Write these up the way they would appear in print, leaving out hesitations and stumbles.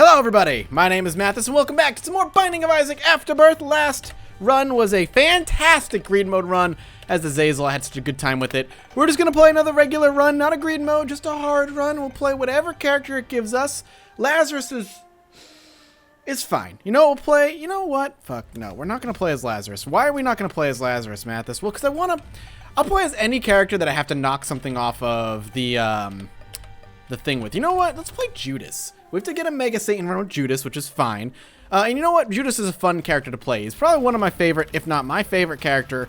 Hello everybody, my name is Mathis and welcome back to some more Binding of Isaac Afterbirth. Last run was a fantastic greed mode run as the Zazel. I had such a good time with it. We're just going to play another regular run, not a greed mode, just a hard run. We'll play whatever character it gives us. Lazarus is fine. You know, we'll play, you know what? Fuck, no, we're not going to play as Lazarus. Why are we not going to play as Lazarus, Mathis? Well, because I'll play as any character that I have to knock something off of the thing with. You know what? Let's play Judas. We have to get a Mega Satan run with Judas, which is fine. And you know what? Judas is a fun character to play. He's probably one of my favorite, if not my favorite character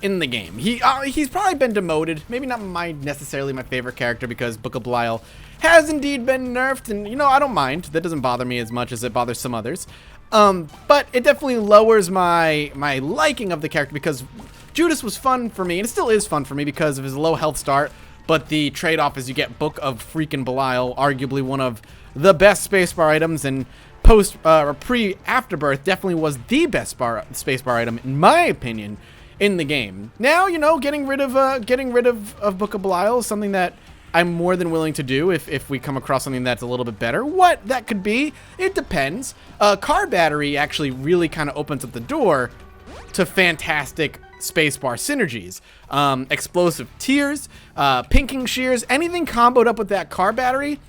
in the game. He's probably been demoted. Maybe not necessarily my favorite character because Book of Belial has indeed been nerfed. And, you know, I don't mind. That doesn't bother me as much as it bothers some others. But it definitely lowers my liking of the character because Judas was fun for me. And it still is fun for me because of his low health start. But the trade-off is you get Book of freaking Belial, arguably one of the best spacebar items, and pre-Afterbirth definitely was the best spacebar item, in my opinion, in the game. Now, you know, getting rid of Book of Belial is something that I'm more than willing to do if we come across something that's a little bit better. What that could be, it depends. Car battery actually really kind of opens up the door to fantastic spacebar synergies. Explosive tears, pinking shears, anything comboed up with that car battery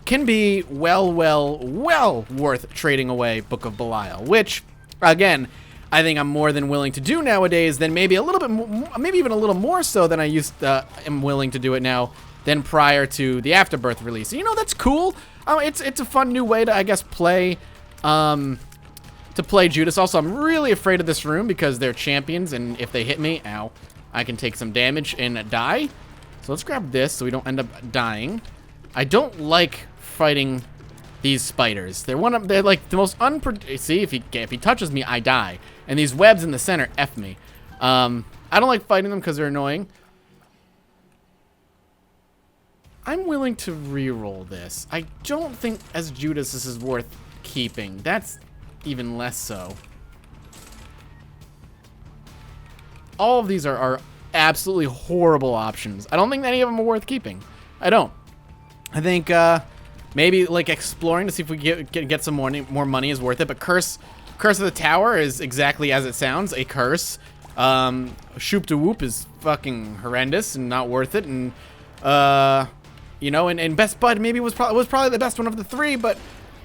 can be well worth trading away Book of Belial, which, again, I think I'm more than willing to do nowadays than maybe a little bit more, maybe even a little more so than I am willing to do it now than prior to the Afterbirth release. You know, that's cool. It's a fun new way to, I guess, play Judas. Also, I'm really afraid of this room because they're champions, and if they hit me, ow, I can take some damage and die. So let's grab this so we don't end up dying. I don't like fighting these spiders. They're like the most see, if he touches me, I die. And these webs in the center F me. I don't like fighting them because they're annoying. I'm willing to re-roll this. I don't think as Judas this is worth keeping. That's even less so. All of these are absolutely horrible options. I don't think any of them are worth keeping. I don't. I think maybe like exploring to see if we get some more money is worth it. But Curse of the Tower is exactly as it sounds, a curse. Shoop to Whoop is fucking horrendous and not worth it. And you know, and Best Bud maybe was probably the best one of the three, but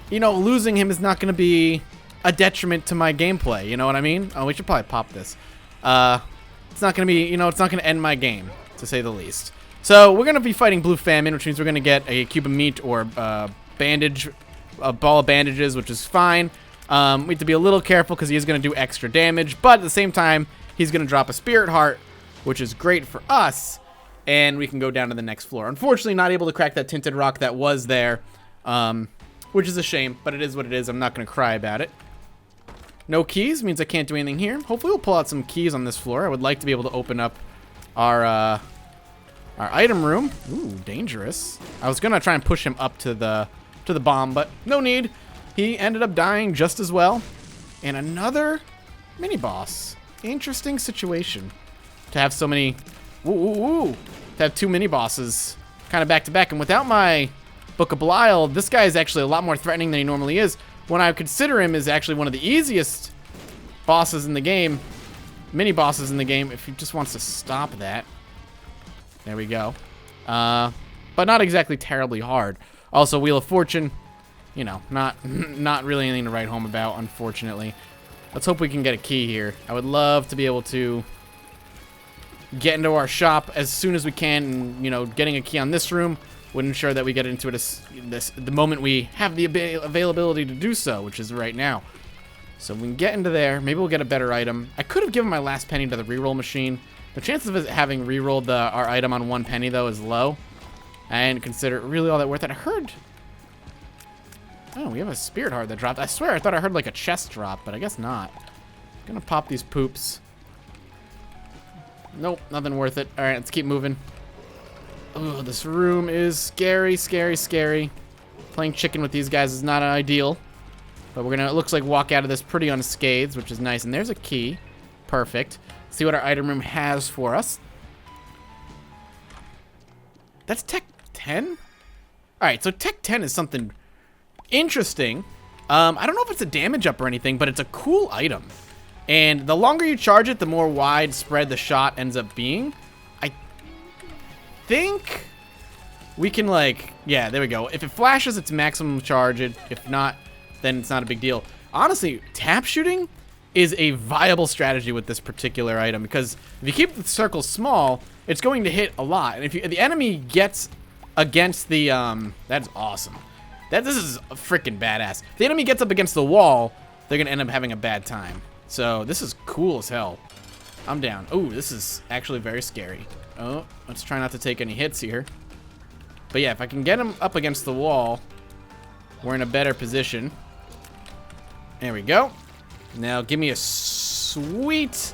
you know, losing him is not going to be a detriment to my gameplay. You know what I mean? Oh, we should probably pop this. It's not going to be, you know, it's not going to end my game, to say the least. So we're going to be fighting Blue Famine, which means we're going to get a cube of meat or bandage, a ball of bandages, which is fine. We have to be a little careful because he is going to do extra damage, but at the same time, he's going to drop a Spirit Heart, which is great for us, and we can go down to the next floor. Unfortunately, not able to crack that tinted rock that was there, which is a shame, but it is what it is. I'm not going to cry about it. No keys means I can't do anything here. Hopefully we'll pull out some keys on this floor. I would like to be able to open up our item room. Ooh, dangerous. I was gonna try and push him up to the bomb, but no need. He ended up dying just as well. And another mini boss. Interesting situation to have so many. To have two mini bosses kind of back to back. And without my Book of Belial, this guy is actually a lot more threatening than he normally is. When I consider him as actually one of the easiest bosses in the game, mini bosses in the game, if he just wants to stop that. There we go. But not exactly terribly hard. Also, Wheel of Fortune, you know, not really anything to write home about, unfortunately. Let's hope we can get a key here. I would love to be able to get into our shop as soon as we can, and, you know, getting a key on this room would ensure that we get into it the moment we have the availability to do so, which is right now. So we can get into there. Maybe we'll get a better item. I could have given my last penny to the reroll machine. The chances of us having rerolled our item on 1 penny, though, is low. I didn't consider it really all that worth it. I heard... Oh, we have a Spirit Heart that dropped. I swear I thought I heard like a chest drop, but I guess not. Gonna pop these poops. Nope, nothing worth it. All right, let's keep moving. Oh, this room is scary, scary, scary. Playing chicken with these guys is not ideal. But we're gonna, it looks like, walk out of this pretty unscathed, which is nice. And there's a key. Perfect. See what our item room has for us. That's Tech 10? Alright, so Tech 10 is something interesting. I don't know if it's a damage up or anything, but it's a cool item. And the longer you charge it, the more widespread the shot ends up being. I think we can, like, yeah, there we go. If it flashes, it's maximum charge. If not, then it's not a big deal. Honestly, tap shooting is a viable strategy with this particular item, because if you keep the circle small, it's going to hit a lot. And if the enemy gets against the, that's awesome. This is freaking badass. If the enemy gets up against the wall, they're gonna end up having a bad time. So this is cool as hell. I'm down. Ooh, this is actually very scary. Oh, let's try not to take any hits here. But yeah, if I can get him up against the wall, we're in a better position. There we go. Now give me a sweet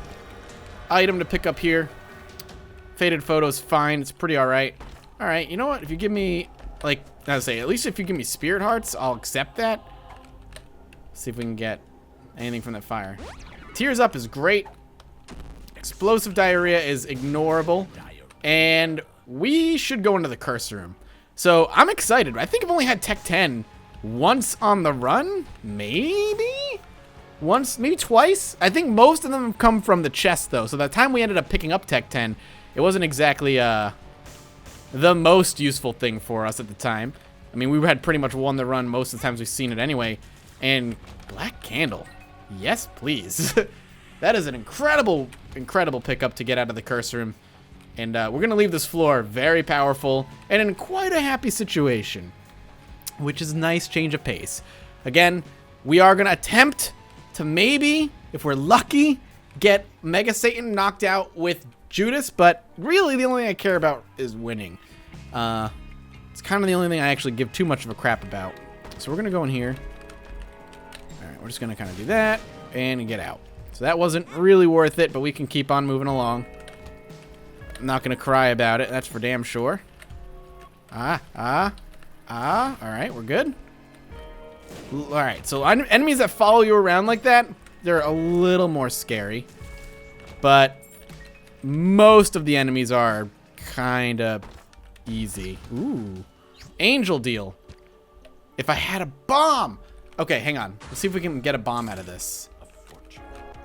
item to pick up here. Faded photo's fine. It's pretty alright. Alright, you know what? If you give me, like, I would say, at least if you give me spirit hearts, I'll accept that. See if we can get anything from that fire. Tears up is great. Explosive diarrhea is ignorable. And we should go into the curse room. So I'm excited. I think I've only had Tech 10 once on the run. Maybe? Once, maybe twice? I think most of them have come from the chest, though. So the time we ended up picking up Tech 10, it wasn't exactly the most useful thing for us at the time. I mean, we had pretty much won the run most of the times we've seen it anyway. And Black Candle. Yes, please. That is an incredible, incredible pickup to get out of the curse room. And we're going to leave this floor very powerful and in quite a happy situation, which is a nice change of pace. Again, we are going to attempt to maybe, if we're lucky, get Mega Satan knocked out with Judas, but really the only thing I care about is winning. It's kind of the only thing I actually give too much of a crap about. So we're going to go in here. All right, we're just going to kind of do that and get out. So that wasn't really worth it, but we can keep on moving along. I'm not going to cry about it, that's for damn sure. All right, we're good. All right, so enemies that follow you around like that, they're a little more scary. But most of the enemies are kind of easy. Ooh, angel deal. If I had a bomb. Okay, hang on. Let's see if we can get a bomb out of this.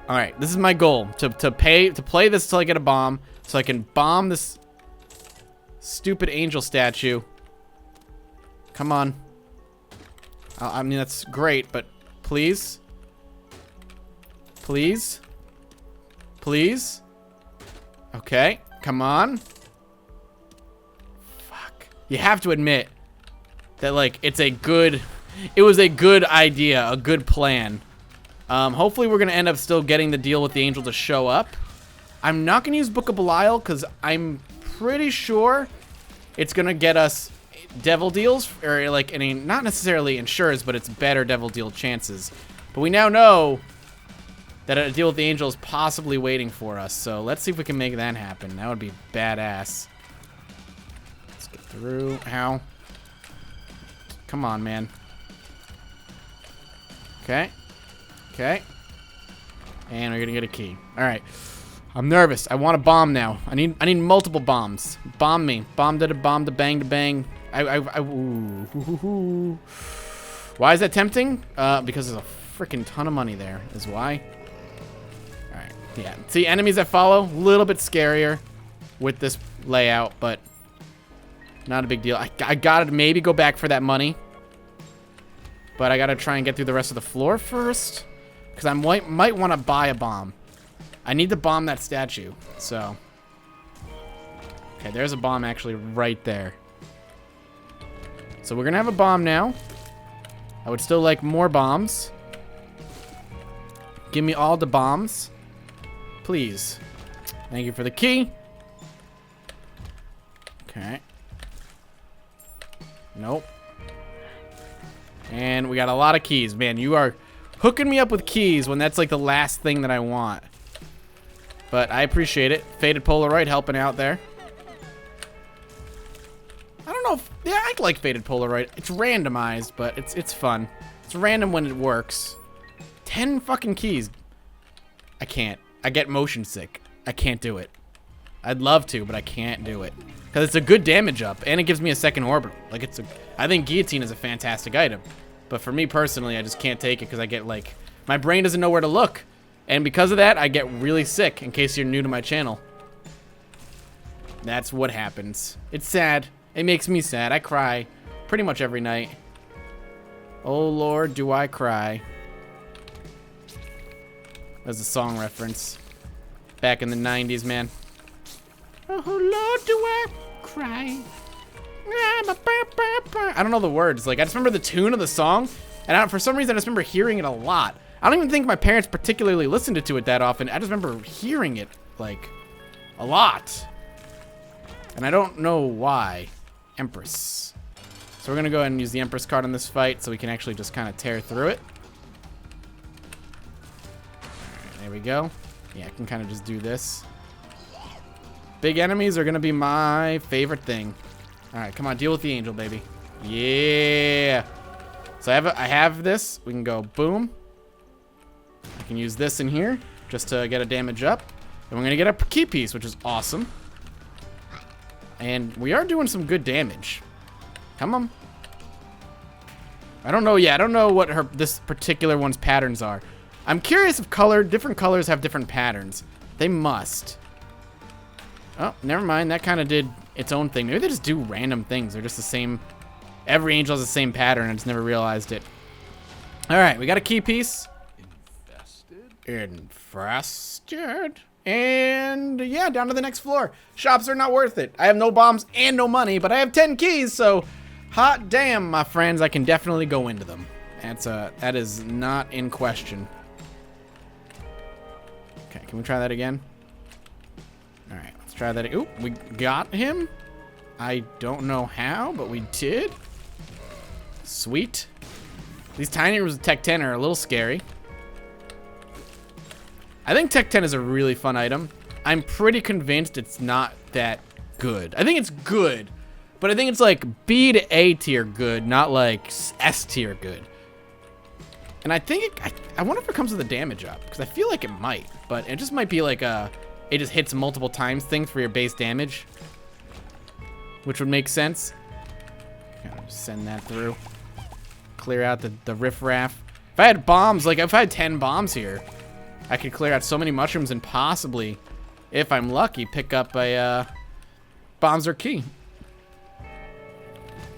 All right, this is my goal, to play this till I get a bomb, so I can bomb this stupid angel statue. Come on. I mean, that's great, but please? Please? Please? Okay, come on. Fuck. You have to admit that, like, it was a good idea, a good plan. Hopefully we're going to end up still getting the deal with the angel to show up. I'm not going to use Book of Belial because I'm pretty sure it's going to get us devil deals, or like, I mean, not necessarily ensures, but it's better devil deal chances. But we now know that a deal with the angel is possibly waiting for us. So let's see if we can make that happen. That would be badass. Let's get through. How? Come on, man. Okay. Okay. And we're gonna get a key. Alright. I'm nervous. I want a bomb now. I need multiple bombs. Bomb me. Bomb to bang to bang. Ooh. Why is that tempting? Because there's a freaking ton of money there, is why. Alright. Yeah. See, enemies that follow, a little bit scarier with this layout, but not a big deal. I gotta maybe go back for that money. But I gotta try and get through the rest of the floor first. Because I might want to buy a bomb. I need to bomb that statue. So. Okay, there's a bomb actually right there. So we're going to have a bomb now. I would still like more bombs. Give me all the bombs. Please. Thank you for the key. Okay. Nope. And we got a lot of keys. Man, you are hooking me up with keys when that's like the last thing that I want. But I appreciate it. Faded Polaroid helping out there. I don't know if... Yeah, I like Faded Polaroid. It's randomized, but it's fun. It's random when it works. 10 fucking keys. I can't. I get motion sick. I can't do it. I'd love to, but I can't do it. Because it's a good damage up, and it gives me a second orbital. Like, I think Guillotine is a fantastic item. But for me personally, I just can't take it because I get like, my brain doesn't know where to look. And because of that, I get really sick, in case you're new to my channel. That's what happens. It's sad. It makes me sad. I cry pretty much every night. Oh Lord, do I cry. That's a song reference. Back in the 90s, man. Oh Lord, do I cry. I don't know the words. Like, I just remember the tune of the song, and for some reason, I just remember hearing it a lot. I don't even think my parents particularly listened to it that often. I just remember hearing it, like, a lot. And I don't know why. Empress. So we're going to go ahead and use the Empress card in this fight so we can actually just kind of tear through it. Alright, there we go. Yeah, I can kind of just do this. Big enemies are going to be my favorite thing. Alright, come on, deal with the angel, baby. Yeah. So I have this. We can go boom. I can use this in here just to get a damage up. And we're going to get a key piece, which is awesome. And we are doing some good damage. Come on. I don't know. Yeah, I don't know what this particular one's patterns are. I'm curious if different colors have different patterns. They must. Oh, never mind. That kind of did its own thing. Maybe they just do random things. They're just the same. Every angel has the same pattern. I just never realized it. All right, we got a key piece. Infested. And yeah, down to the next floor. Shops are not worth it. I have no bombs and no money, but I have 10 keys, so hot damn, my friends, I can definitely go into them. That is not in question. Okay, can we try that again? All right, let's try that. Oop, we got him. I don't know how, but we did. Sweet. These tiny rooms with Tech 10 are a little scary. I think Tech 10 is a really fun item. I'm pretty convinced it's not that good. I think it's good, but I think it's like B to A tier good, not like S tier good. And I think I wonder if it comes with a damage up, because I feel like it might, but it just might be like it just hits multiple times things for your base damage, which would make sense. Okay, just send that through. Clear out the riffraff. If I had bombs, like if I had 10 bombs here, I could clear out so many mushrooms and possibly, if I'm lucky, pick up a bombs or key.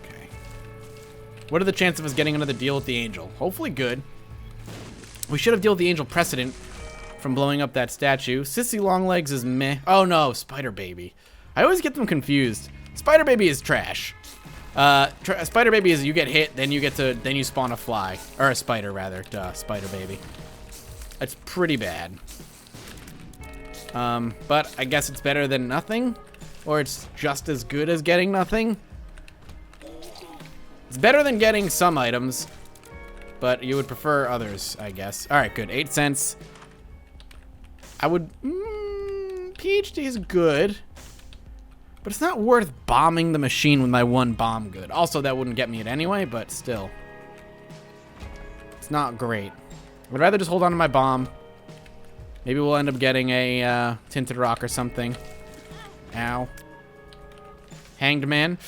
Okay. What are the chances of us getting another deal with the angel? Hopefully good. We should have dealt with the angel precedent from blowing up that statue. Sissy Longlegs is meh. Oh no, Spider Baby. I always get them confused. Spider Baby is trash. Spider Baby is you get hit, then you spawn a fly. Or a spider, rather. Duh, Spider Baby. It's pretty bad. But I guess it's better than nothing. Or it's just as good as getting nothing. It's better than getting some items. But you would prefer others, I guess. Alright, good. 8 cents. I would... PhD is good. But it's not worth bombing the machine with my 1 bomb good. Also, that wouldn't get me it anyway, but still. It's not great. I'd rather just hold on to my bomb. Maybe we'll end up getting a tinted rock or something. Ow. Hanged man.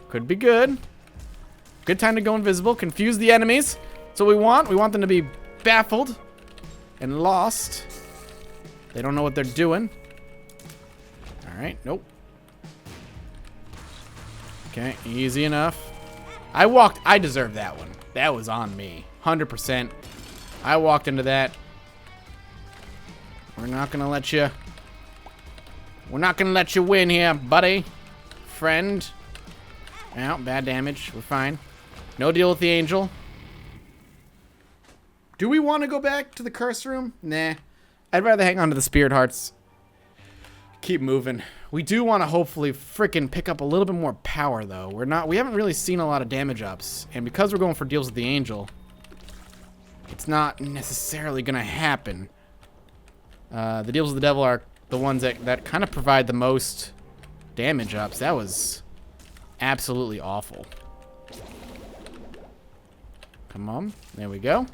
Could be good. Good time to go invisible. Confuse the enemies. That's what we want. We want them to be baffled and lost. They don't know what they're doing. Alright, nope. Okay, easy enough. I deserve that one. That was on me. 100%. I walked into that. We're not gonna let you. We're not gonna let you win here, buddy. Friend. Ow, bad damage. We're fine. No deal with the angel. Do we want to go back to the curse room? Nah. I'd rather hang on to the spirit hearts. Keep moving. We do want to hopefully frickin' pick up a little bit more power, though. We haven't really seen a lot of damage ups. And because we're going for deals with the angel, it's not necessarily going to happen. The deals with the devil are the ones that kind of provide the most damage ups. That was absolutely awful. Come on. There we go.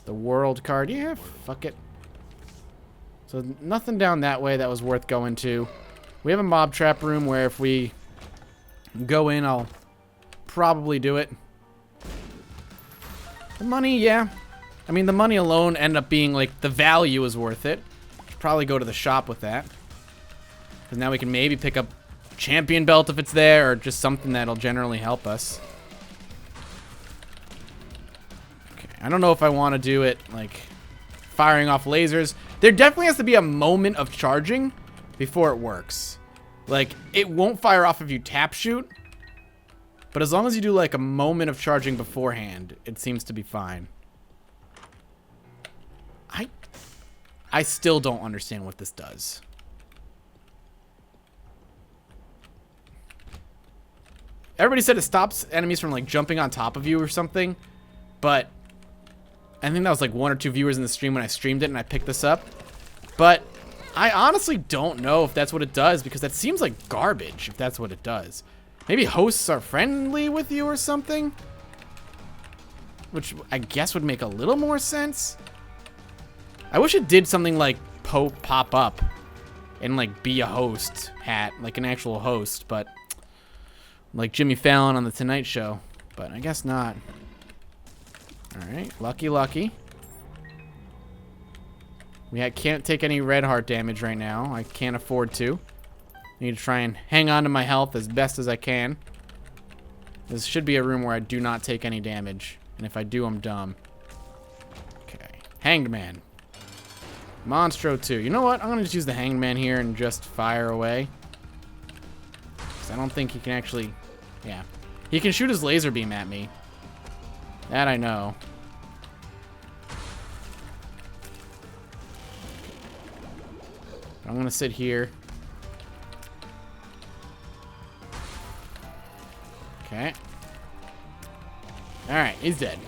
The world card. Yeah, fuck it. So nothing down that way that was worth going to. We have a mob trap room where if we go in, I'll probably do it. The money, yeah. I mean, the money alone ended up being, like, the value is worth it. Should probably go to the shop with that. Because now we can maybe pick up champion belt if it's there, or just something that'll generally help us. Okay, I don't know if I want to do it, like, firing off lasers. There definitely has to be a moment of charging before it works. Like, it won't fire off if you tap shoot. But as long as you do, like, a moment of charging beforehand, it seems to be fine. I still don't understand what this does. Everybody said it stops enemies from, like, jumping on top of you or something. But I think that was, like, 1 or 2 viewers in the stream when I streamed it and I picked this up. But I honestly don't know if that's what it does, because that seems like garbage if that's what it does. Maybe hosts are friendly with you or something? Which I guess would make a little more sense. I wish it did something like pop up and, like, be a host hat, like an actual host, but like Jimmy Fallon on the Tonight Show. But I guess not. Alright, lucky. Can't take any red heart damage right now. I can't afford to. Need to try and hang on to my health as best as I can. This should be a room where I do not take any damage. And if I do, I'm dumb. Okay. Hanged Man. Monstro 2. You know what? I'm going to just use the Hanged Man here and just fire away. Because I don't think he can actually... Yeah. He can shoot his laser beam at me. That I know. I'm going to sit here. Okay. Alright, he's dead.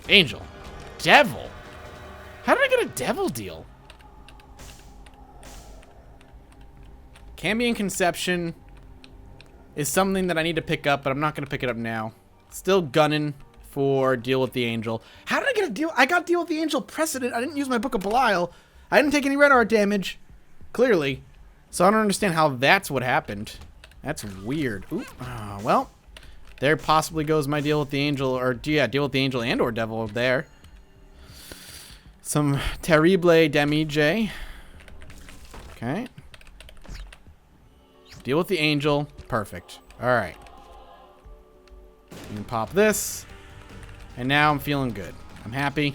Angel. Devil. How did I get a devil deal? Cambion Conception is something that I need to pick up, but I'm not going to pick it up now. Still gunning for Deal with the Angel. How did I get a deal? I got Deal with the Angel precedent. I didn't use my Book of Belial. I didn't take any red art damage. Clearly. So I don't understand how that's what happened. That's weird. Ooh. Well, there possibly goes my Deal with the Angel, or yeah, Deal with the Angel and or Devil there. Some terrible damage. Okay. Deal with the Angel. Perfect. Alright. You can pop this. And now I'm feeling good. I'm happy.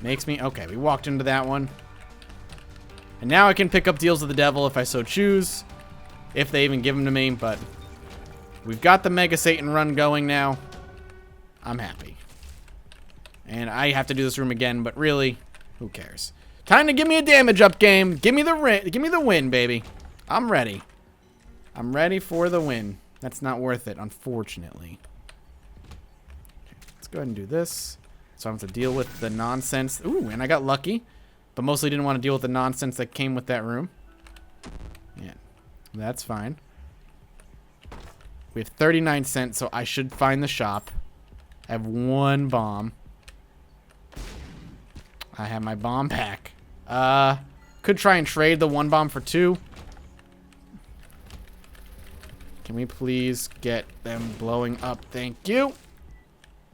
Makes me... Okay, we walked into that one. And now I can pick up Deals with the Devil if I so choose. If they even give them to me, but... We've got the Mega Satan run going now. I'm happy. And I have to do this room again, but really, who cares? Time to give me a damage up game. Give me the win, baby. I'm ready. I'm ready for the win. That's not worth it, unfortunately. Okay, let's go ahead and do this. So I don't have to deal with the nonsense. Ooh, and I got lucky. But mostly didn't want to deal with the nonsense that came with that room. Yeah, that's fine. We have 39 cents, so I should find the shop. I have 1 bomb. I have my bomb pack. Could try and trade the 1 bomb for 2. Can we please get them blowing up? Thank you.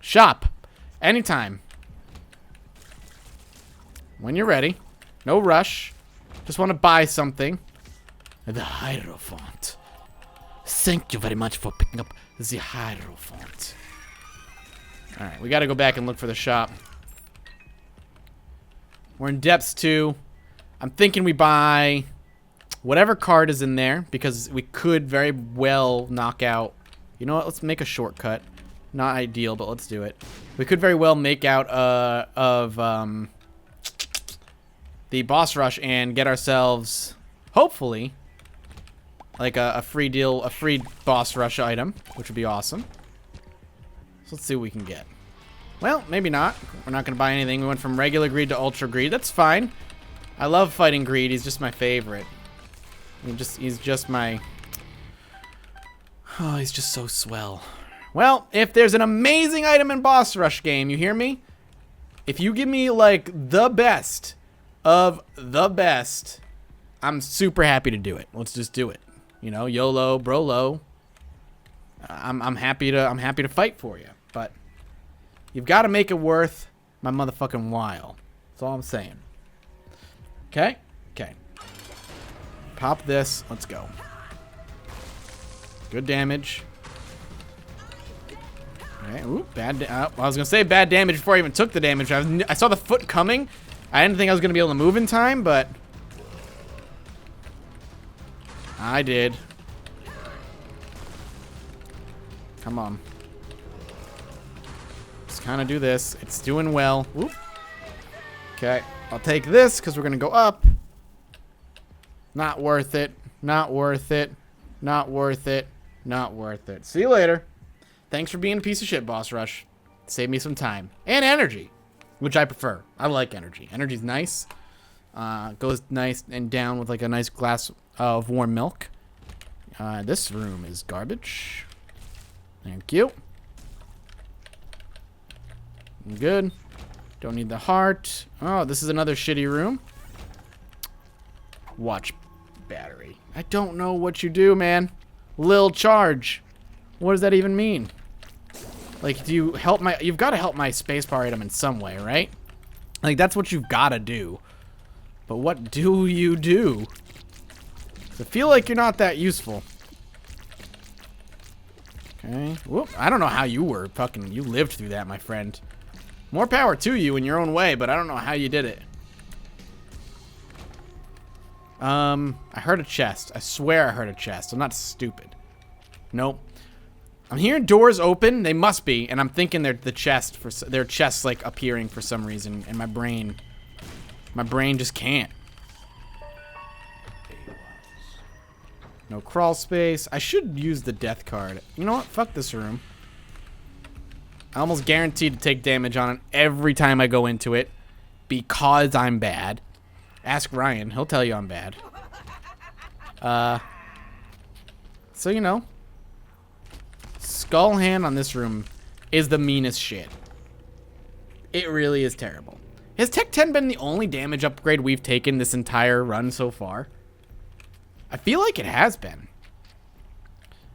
Shop. Anytime. When you're ready. No rush. Just want to buy something. The Hierophant. Thank you very much for picking up the Hierophant. Alright, we got to go back and look for the shop. We're in Depths 2. I'm thinking we buy whatever card is in there, because we could very well knock out... You know what? Let's make a shortcut. Not ideal, but let's do it. We could very well make out of the boss rush and get ourselves, hopefully, like a free deal, a free boss rush item, which would be awesome. So let's see what we can get. Well, maybe not. We're not going to buy anything. We went from regular greed to ultra greed. That's fine. I love fighting greed. He's just my favorite. He's just my... Oh, he's just so swell. Well, if there's an amazing item in boss rush game, you hear me? If you give me, like, the best of the best, I'm super happy to do it. Let's just do it. You know, YOLO, BROLO. I'm happy to fight for you, but You've got to make it worth my motherfucking while. That's all I'm saying. Okay? Okay. Pop this. Let's go. Good damage. Okay. Ooh, bad. I was gonna say bad damage before I even took the damage. I saw the foot coming. I didn't think I was gonna be able to move in time, but I did. Come on. Just kind of do this. It's doing well. Whoop. Okay. I'll take this because we're gonna go up. Not worth it. Not worth it. Not worth it. Not worth it. See you later. Thanks for being a piece of shit, Boss Rush. Save me some time. And energy, which I prefer. I like energy. Energy's nice. Goes nice and down with like a nice glass of warm milk. This room is garbage. Thank you. Good. Don't need the heart. Oh, this is another shitty room. Watch battery. I don't know what you do, man. Lil charge. What does that even mean? Like, do you help my... You've got to help my spacebar item in some way, right? Like, that's what you've got to do. But what do you do? I feel like you're not that useful. Okay. Whoop. I don't know how you were fucking... You lived through that, my friend. More power to you in your own way, but I don't know how you did it. I heard a chest. I swear I heard a chest. I'm not stupid. Nope. I'm hearing doors open. They must be, and I'm thinking they're the chest for their chests like appearing for some reason, and my brain just can't. No crawl space. I should use the death card. You know what? Fuck this room. I almost guaranteed to take damage on it every time I go into it because I'm bad. Ask Ryan. He'll tell you I'm bad. So, you know. Skull Hand on this room is the meanest shit. It really is terrible. Has Tech 10 been the only damage upgrade we've taken this entire run so far? I feel like it has been.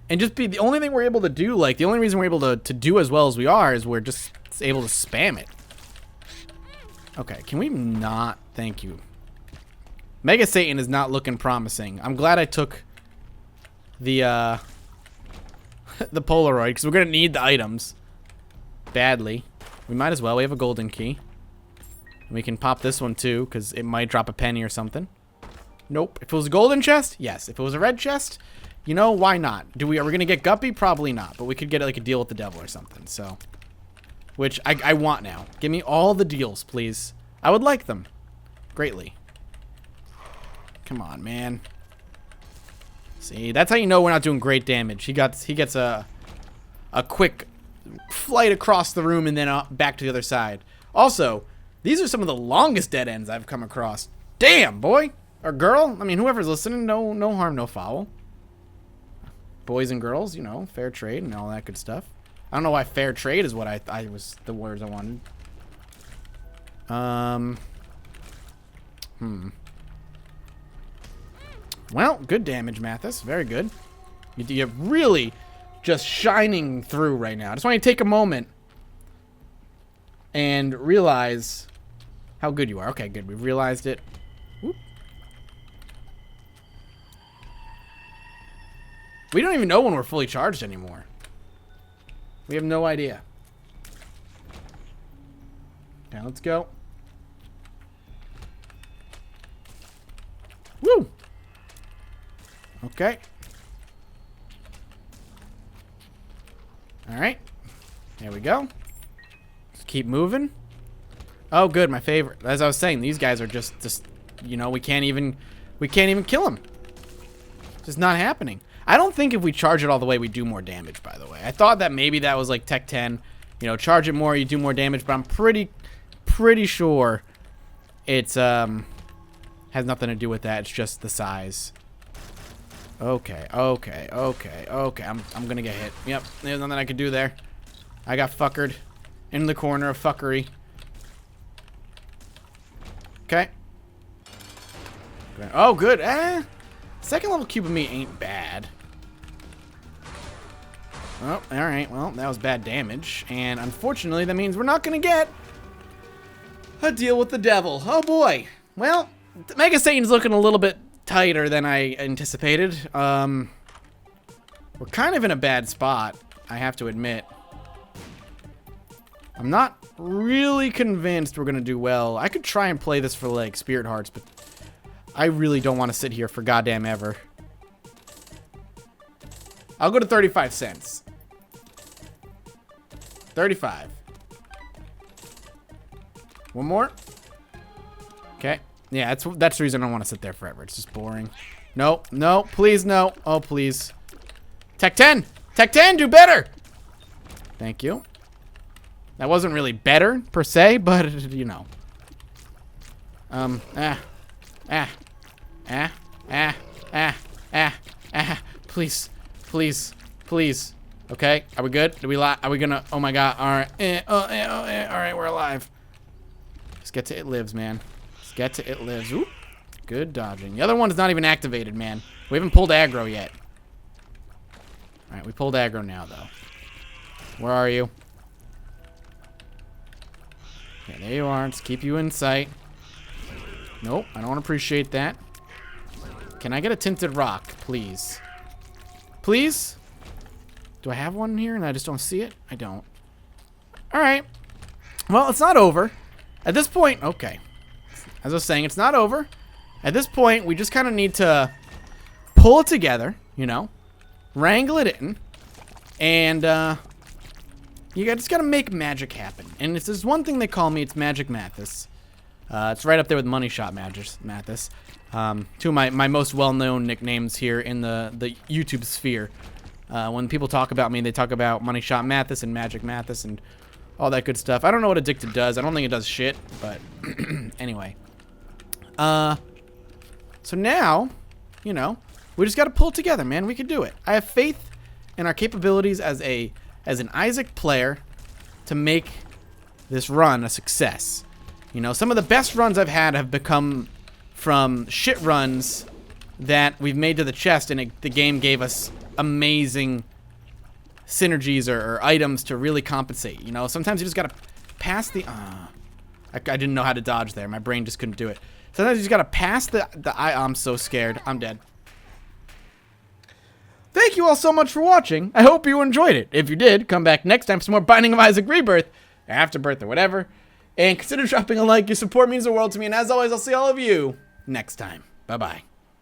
And just be the only thing we're able to do, like, the only reason we're able to do as well as we are is we're just able to spam it. Okay, can we not? Thank you. Mega Satan is not looking promising. I'm glad I took the the Polaroid, because we're going to need the items badly. We might as well. We have a golden key. We can pop this one, too, because it might drop a penny or something. Nope. If it was a golden chest, yes. If it was a red chest, you know, why not? Are we going to get Guppy? Probably not, but we could get like a deal with the devil or something, so. Which I want now. Give me all the deals, please. I would like them. Greatly. Come on, man. See, that's how you know we're not doing great damage. He gets a quick flight across the room and then back to the other side. Also, these are some of the longest dead ends I've come across. Damn, boy or girl. I mean, whoever's listening, no harm, no foul. Boys and girls, you know, fair trade and all that good stuff. I don't know why fair trade is what I was the words I wanted. Well, good damage, Mathis. Very good. You're really just shining through right now. I just want you to take a moment and realize how good you are. Okay, good. We've realized it. Whoop. We don't even know when we're fully charged anymore. We have no idea. Okay, let's go. Woo! Okay. Alright. There we go. Just keep moving. Oh, good. My favorite. As I was saying, these guys are just you know, we can't even kill them. It's just not happening. I don't think if we charge it all the way, we do more damage, by the way. I thought that maybe that was like Tech 10. You know, charge it more, you do more damage, but I'm pretty sure it's, has nothing to do with that. It's just the size. Okay. I'm gonna get hit. Yep, there's nothing I could do there. I got fuckered in the corner of fuckery. Okay. Oh, good. Second level cube of me ain't bad. Oh, alright. Well, that was bad damage. And unfortunately, that means we're not going to get a deal with the devil. Oh, boy. Well, Mega Satan's looking a little bit tighter than I anticipated. We're kind of in a bad spot, I have to admit. I'm not really convinced we're going to do well. I could try and play this for, like, Spirit Hearts, but I really don't want to sit here for goddamn ever. I'll go to 35 cents. 35. One more. Okay. Yeah, that's the reason I don't want to sit there forever. It's just boring. No, no, please, no. Oh, please. Tech 10! Tech 10, do better! Thank you. That wasn't really better, per se, but, you know. Please. Please. Please. Okay, are we good? Are we gonna, oh my god, alright. Alright, we're alive. Let's get to It Lives, man. Let's get to It Lives. Ooh, good dodging. The other one's not even activated, man. We haven't pulled aggro yet. Alright, we pulled aggro now, though. Where are you? Okay, there you are. Let's keep you in sight. Nope, I don't appreciate that. Can I get a tinted rock, please? Please? Do I have one here and I just don't see it? I don't. Alright. Well, it's not over. At this point, okay. As I was saying, it's not over. At this point, we just kind of need to pull it together, you know, wrangle it in, and you just got to make magic happen. And if there's one thing they call me, it's Magic Mathis. It's right up there with Money Shot Mathis. Two of my most well-known nicknames here in the YouTube sphere. When people talk about me, they talk about Money Shot Mathis and Magic Mathis and all that good stuff. I don't know what Addicted does. I don't think it does shit, but anyway. So now, you know, we just got to pull it together, man. We can do it. I have faith in our capabilities as an Isaac player to make this run a success. You know, some of the best runs I've had have become from shit runs that we've made to the chest, and the game gave us amazing synergies or items to really compensate. You know, sometimes you just gotta pass the I didn't know how to dodge there. My brain just couldn't do it. Sometimes you just gotta pass I'm so scared. I'm dead. Thank you all so much for watching. I hope you enjoyed it. If you did, come back next time for some more Binding of Isaac Rebirth, Afterbirth, or whatever. And consider dropping a like. Your support means the world to me. And as always, I'll see all of you next time. Bye-bye.